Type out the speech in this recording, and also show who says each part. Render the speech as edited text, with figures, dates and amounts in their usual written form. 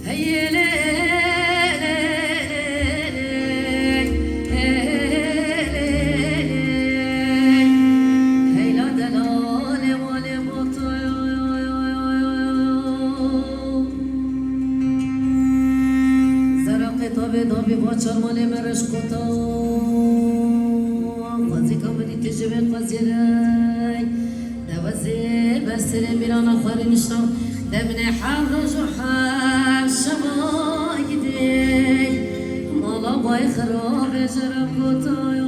Speaker 1: هی لی هیلا دلال مال بطو زرق تابه دابی باچار مال مرش کتا قاضی کاملی تجربه قاضی رای دوازه بسر میران آخر نشتم دمن حرج و حر شما گدی مالا بای خراب جرم کتا